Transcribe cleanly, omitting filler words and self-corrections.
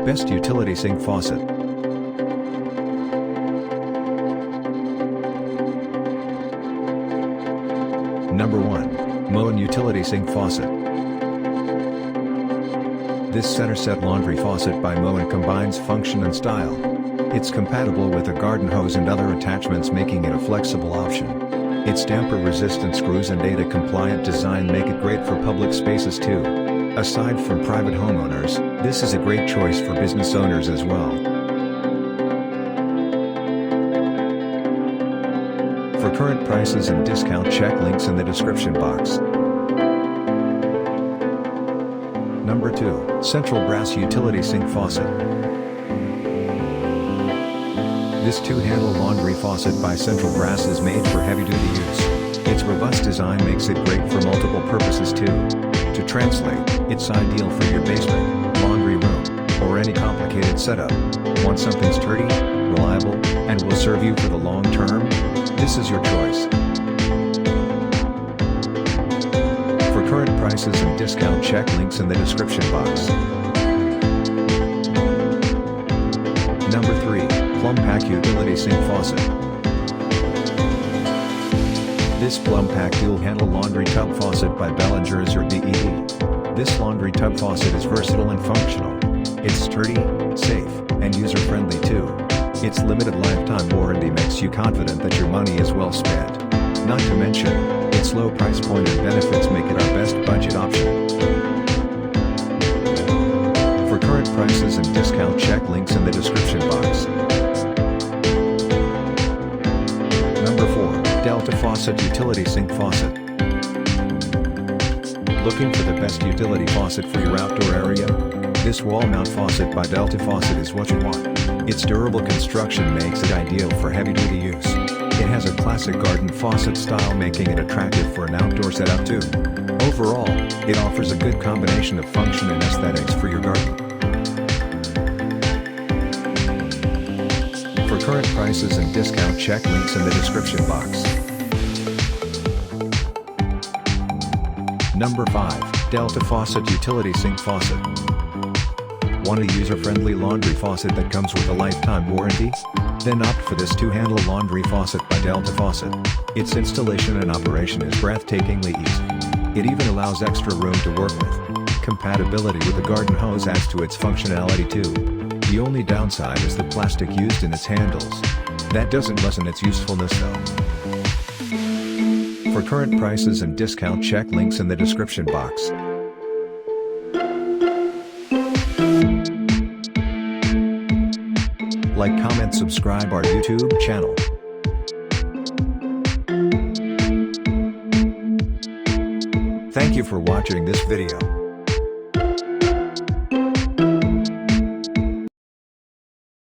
Best Utility Sink Faucet. Number 1. Moen Utility Sink Faucet. This center-set laundry faucet by Moen combines function and style. It's compatible with a garden hose and other attachments, making it a flexible option. Its tamper-resistant screws and data-compliant design make it great for public spaces too. Aside from private homeowners, this is a great choice for business owners as well. For current prices and discount, check links in the description box. Number 2. Central Brass Utility Sink Faucet. This two-handle laundry faucet by Central Brass is made for heavy-duty use. Its robust design makes it great for multiple purposes too. To translate, it's ideal for your basement, laundry room, or any complicated setup. Want something sturdy, reliable, and will serve you for the long term? This is your choice. For current prices and discount, check links in the description box. Number 3. Plum Pack Utility Sink Faucet. This Plum Pack dual-handle laundry tub faucet by Bellinger is your DED. This laundry tub faucet is versatile and functional. It's sturdy, safe, and user-friendly too. Its limited lifetime warranty makes you confident that your money is well spent. Not to mention, its low price point and benefits make it our best budget option. For current prices and discount, check links in the description box. Number 4. Delta Faucet Utility Sink Faucet. Looking for the best utility faucet for your outdoor area? This wall-mount faucet by Delta Faucet is what you want. Its durable construction makes it ideal for heavy-duty use. It has a classic garden faucet style, making it attractive for an outdoor setup too. Overall, it offers a good combination of function and aesthetics for your garden. For current prices and discount, check links in the description box. Number 5. Delta Faucet Utility Sink Faucet. Want a user-friendly laundry faucet that comes with a lifetime warranty? Then opt for this two-handle laundry faucet by Delta Faucet. Its installation and operation is breathtakingly easy. It even allows extra room to work with. Compatibility with a garden hose adds to its functionality too. The only downside is the plastic used in its handles. That doesn't lessen its usefulness though. For current prices and discount, check links in the description box. Like, comment, subscribe our YouTube channel. Thank you for watching this video.